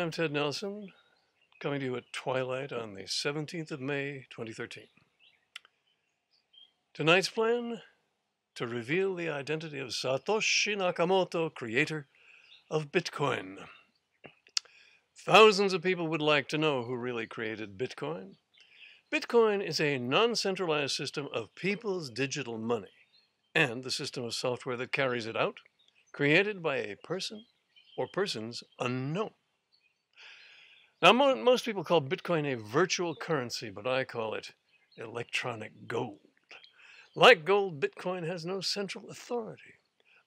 am Ted Nelson, coming to you at twilight on the 17th of May, 2013. Tonight's plan, to reveal the identity of Satoshi Nakamoto, creator of Bitcoin. Thousands of people would like to know who really created Bitcoin. Bitcoin is a non-centralized system of people's digital money and the system of software that carries it out, created by a person or persons unknown. Now, most people call Bitcoin a virtual currency, but I call it electronic gold. Like gold, Bitcoin has no central authority.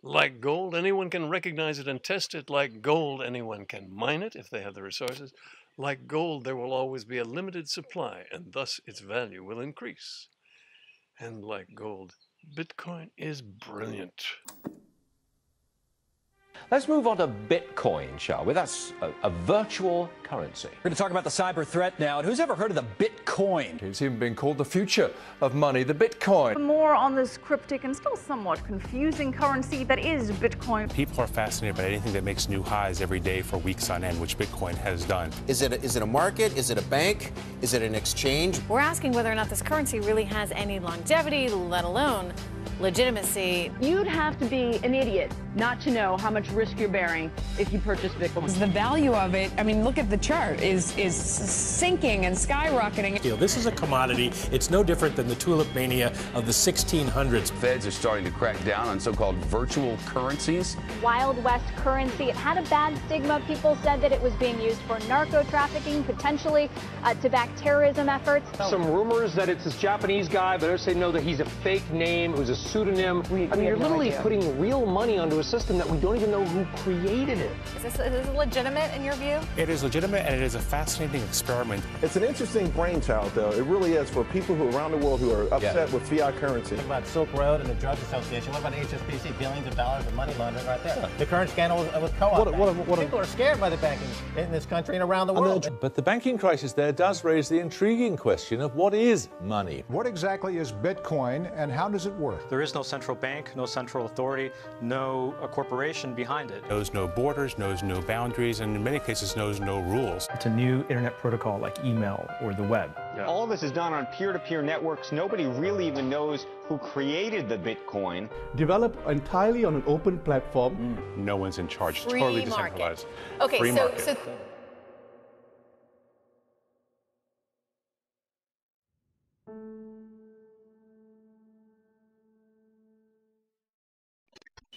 Like gold, anyone can recognize it and test it. Like gold, anyone can mine it if they have the resources. Like gold, there will always be a limited supply, and thus its value will increase. And like gold, Bitcoin is brilliant. Let's move on to Bitcoin, shall we? That's a virtual currency. We're going to talk about the cyber threat now. And who's ever heard of the Bitcoin? It's even been called the future of money, the Bitcoin. More on this cryptic and still somewhat confusing currency that is Bitcoin. People are fascinated by anything that makes new highs every day for weeks on end, which Bitcoin has done. Is it a market? Is it a bank? Is it an exchange? We're asking whether or not this currency really has any longevity, let alone legitimacy. You'd have to be an idiot not to know how much risk you're bearing if you purchase Bitcoin. The value of it, I mean, look at the chart, is sinking and skyrocketing. This is a commodity. It's no different than the tulip mania of the 1600s. Feds are starting to crack down on so-called virtual currencies. Wild West currency. It had a bad stigma. People said that it was being used for narco trafficking, potentially to back terrorism efforts. Some rumors that it's this Japanese guy, but others say no, that he's a fake name, who's a pseudonym. I mean, you're literally putting real money onto a system that we don't even know who created it. Is this legitimate in your view? It is legitimate, and it is a fascinating experiment. It's an interesting brainchild, though. It really is, for people who around the world who are upset with fiat currency. What about Silk Road and the Drug Association? What about HSBC? Billions of dollars of money laundering right there. Yeah. The current scandal with co-op. People are scared by the banking in this country and around the world. But the banking crisis there does raise the intriguing question of what is money? What exactly is Bitcoin, and how does it work? There is no central bank, no central authority, no corporation behind it. Knows no borders, knows no boundaries, and in many cases knows no rules. It's a new internet protocol like email or the web. Yeah. All of this is done on peer-to-peer networks. Nobody really even knows who created the Bitcoin. Developed entirely on an open platform. No one's in charge. Free totally market. Decentralized. Okay, Free market. so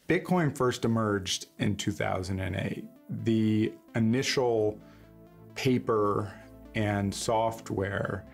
Bitcoin first emerged in 2008. The initial paper and software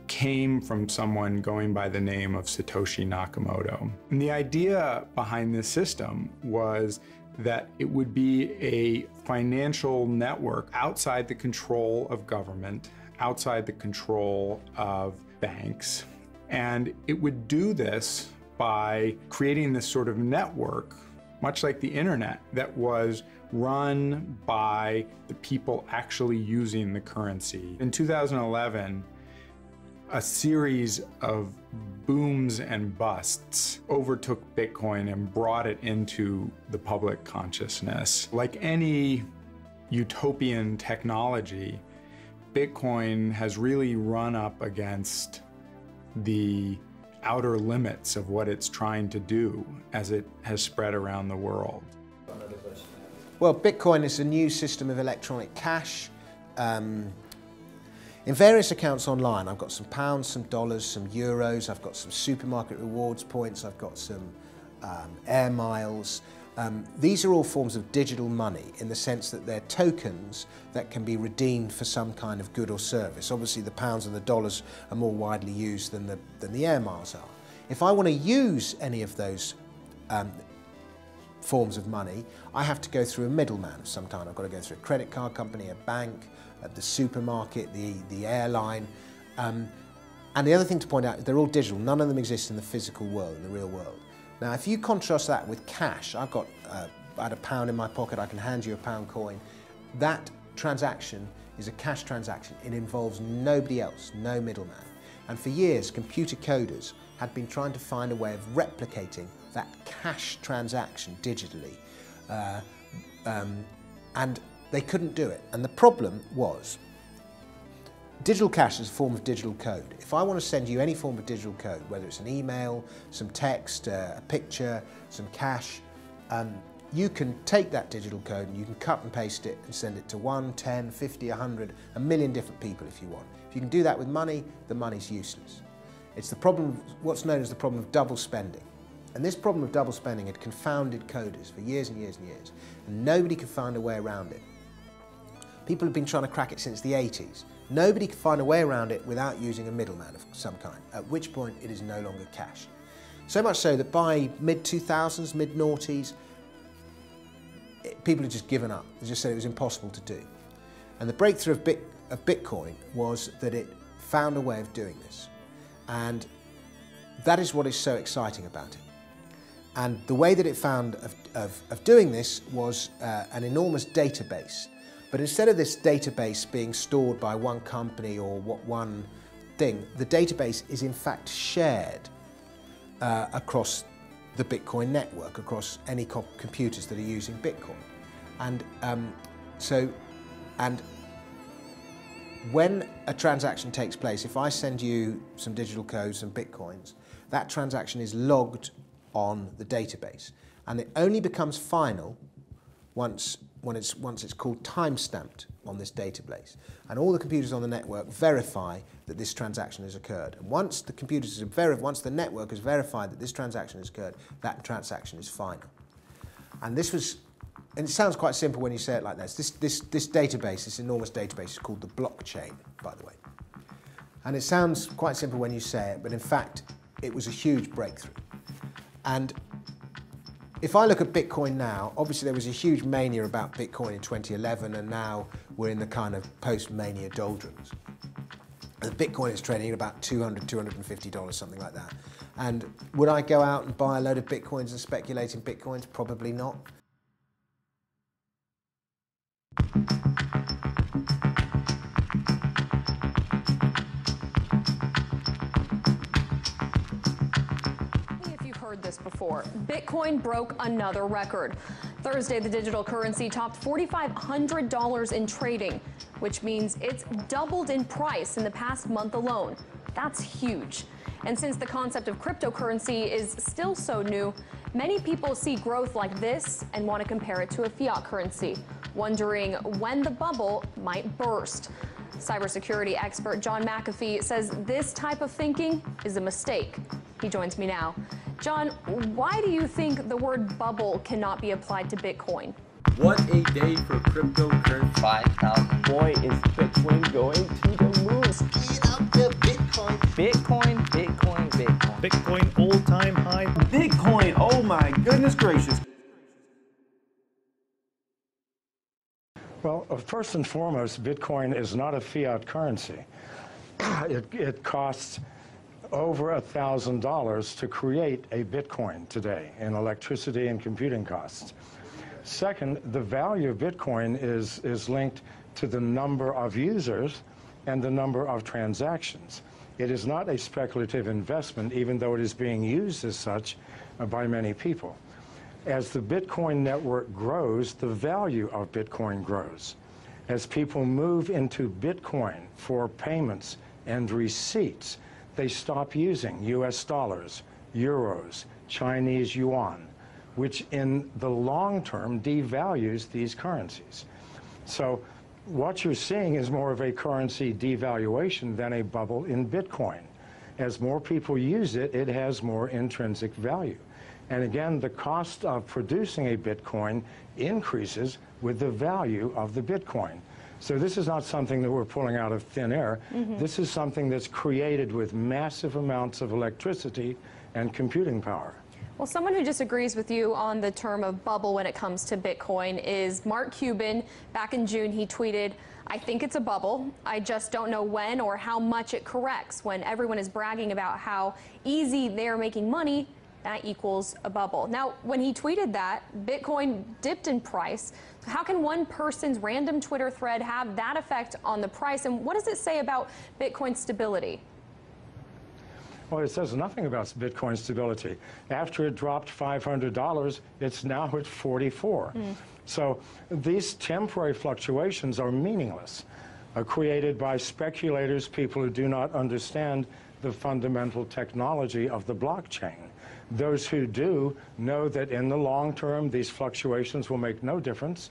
came from someone going by the name of Satoshi Nakamoto. And the idea behind this system was that it would be a financial network outside the control of government, outside the control of banks, and it would do this by creating this sort of network, much like the internet, that was run by the people actually using the currency. In 2011, a series of booms and busts overtook Bitcoin and brought it into the public consciousness. Like any utopian technology, Bitcoin has really run up against the outer limits of what it's trying to do as it has spread around the world. Well, Bitcoin is a new system of electronic cash. In various accounts online, I've got some pounds, some dollars, some euros, I've got some supermarket rewards points, I've got some air miles. These are all forms of digital money in the sense that they're tokens that can be redeemed for some kind of good or service. Obviously the pounds and the dollars are more widely used than the air miles are. If I want to use any of those forms of money, I have to go through a middleman of some kind. I've got to go through a credit card company, a bank, the supermarket, the airline. And the other thing to point out, they're all digital. None of them exist in the physical world, in the real world. Now, if you contrast that with cash, I've got about a pound in my pocket, I can hand you a pound coin. That transaction is a cash transaction. It involves nobody else, no middleman. And for years, computer coders had been trying to find a way of replicating that cash transaction digitally. And they couldn't do it. And the problem was, digital cash is a form of digital code. If I want to send you any form of digital code, whether it's an email, some text, a picture, some cash, you can take that digital code and you can cut and paste it and send it to 1, 10, 50, 100, a million different people if you want. If you can do that with money, the money's useless. It's the problem, what's known as the problem of double spending. And this problem of double spending had confounded coders for years and years and years, and nobody could find a way around it. People have been trying to crack it since the 80s. Nobody could find a way around it without using a middleman of some kind, at which point it is no longer cash. So much so that by mid-2000s, mid-noughties, people had just given up. They just said it was impossible to do. And the breakthrough of Bitcoin was that it found a way of doing this. And that is what is so exciting about it. And the way that it found of doing this was an enormous database. But instead of this database being stored by one company or one thing, the database is in fact shared across the Bitcoin network, across any computers that are using Bitcoin. And when a transaction takes place, if I send you some digital codes, some Bitcoins, that transaction is logged on the database. And it only becomes final once it's called time-stamped on this database. And all the computers on the network verify that this transaction has occurred. And once the network has verified that this transaction has occurred, that transaction is final. And this was, and it sounds quite simple when you say it like this. This database, this enormous database, is called the blockchain, by the way. And it sounds quite simple when you say it, but in fact, it was a huge breakthrough. And if I look at Bitcoin now, obviously there was a huge mania about Bitcoin in 2011, and now we're in the kind of post-mania doldrums. And Bitcoin is trading at about $200, $250, something like that. And would I go out and buy a load of Bitcoins and speculate in Bitcoins? Probably not. This before. Bitcoin broke another record. Thursday, the digital currency topped $4,500 in trading, which means it's doubled in price in the past month alone. That's huge. And since the concept of cryptocurrency is still so new, many people see growth like this and want to compare it to a fiat currency, wondering when the bubble might burst. Cybersecurity expert John McAfee says this type of thinking is a mistake. He joins me now. John, why do you think the word bubble cannot be applied to Bitcoin? What a day for cryptocurrency. 5,000. Boy, is Bitcoin going to the moon. Speed up the Bitcoin. Bitcoin, Bitcoin, Bitcoin. Bitcoin all-time high. Bitcoin, oh my goodness gracious. Well, first and foremost, Bitcoin is not a fiat currency. It costs over $1,000 to create a Bitcoin today in electricity and computing costs. Second, the value of Bitcoin is linked to the number of users and the number of transactions. It is not a speculative investment, even though it is being used as such by many people. As the Bitcoin network grows, the value of Bitcoin grows. As people move into Bitcoin for payments and receipts, they stop using US dollars, euros, Chinese yuan, which in the long term devalues these currencies. So what you're seeing is more of a currency devaluation than a bubble in Bitcoin. As more people use it, it has more intrinsic value. And again, the cost of producing a Bitcoin increases with the value of the Bitcoin. So this is not something that we're pulling out of thin air. This is something that's created with massive amounts of electricity and computing power. Well, someone who disagrees with you on the term of bubble when it comes to Bitcoin is Mark Cuban. Back in June, he tweeted, "I think it's a bubble. I just don't know when or how much it corrects." When everyone is bragging about how easy they're making money, that equals a bubble. Now, when he tweeted that, Bitcoin dipped in price. How can one person's random Twitter thread have that effect on the price? And what does it say about Bitcoin's stability? Well, it says nothing about Bitcoin stability. After it dropped $500, it's now at 44. So these temporary fluctuations are meaningless, created by speculators, people who do not understand the fundamental technology of the blockchain. Those who do know that in the long term, these fluctuations will make no difference.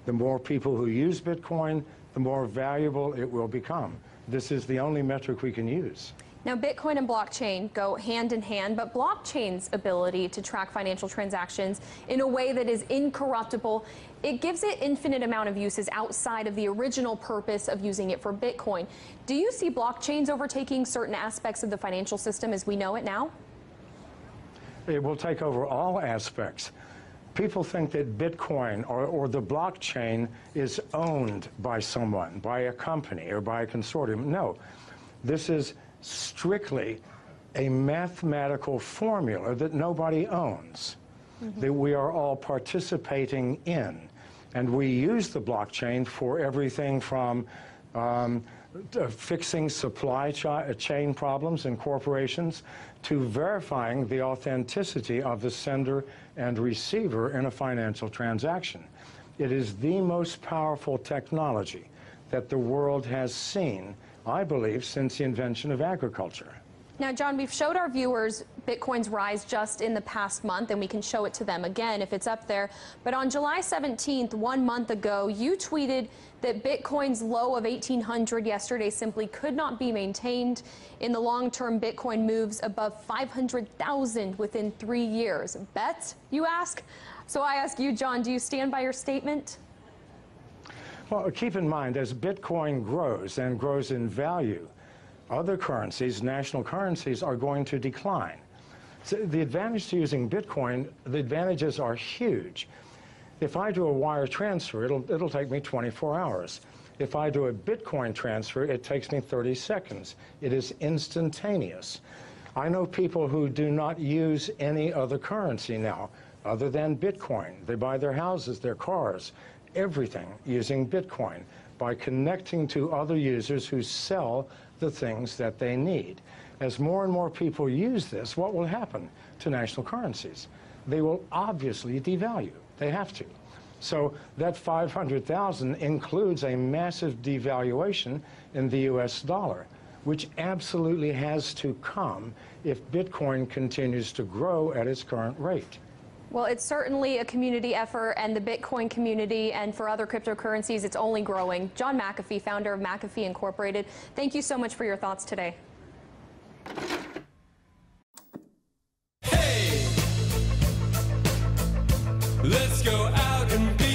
The more people who use Bitcoin, the more valuable it will become. This is the only metric we can use. Now, Bitcoin and blockchain go hand in hand, but blockchain's ability to track financial transactions in a way that is incorruptible, it gives it infinite amount of uses outside of the original purpose of using it for Bitcoin. Do you see blockchains overtaking certain aspects of the financial system as we know it now? It will take over all aspects. People think that Bitcoin or the blockchain is owned by someone, by a company or by a consortium. No, this is strictly a mathematical formula that nobody owns, that we are all participating in. And we use the blockchain for everything from fixing supply chain problems in corporations to verifying the authenticity of the sender and receiver in a financial transaction. It is the most powerful technology that the world has seen, I believe, since the invention of agriculture. Now, John, we've showed our viewers Bitcoin's rise just in the past month, and we can show it to them again if it's up there. But on July 17th, 1 month ago, you tweeted that Bitcoin's low of 1,800 yesterday simply could not be maintained. In the long term, Bitcoin moves above 500,000 within 3 years. Bet, you ask? So I ask you, John, do you stand by your statement? Well, keep in mind, as Bitcoin grows and grows in value, other currencies, national currencies, are going to decline. So the advantage to using Bitcoin, the advantages are huge. If I do a wire transfer, it'll take me 24 hours. If I do a Bitcoin transfer, it takes me 30 seconds. It is instantaneous. I know people who do not use any other currency now other than Bitcoin. They buy their houses, their cars, everything using Bitcoin by connecting to other users who sell the things that they need. As more and more people use this, what will happen to national currencies? They will obviously devalue. They have to. So that 500,000 includes a massive devaluation in the US dollar, which absolutely has to come if Bitcoin continues to grow at its current rate. Well, it's certainly a community effort, and the Bitcoin community and for other cryptocurrencies, it's only growing. John McAfee, founder of McAfee Incorporated, thank you so much for your thoughts today. Hey, let's go out and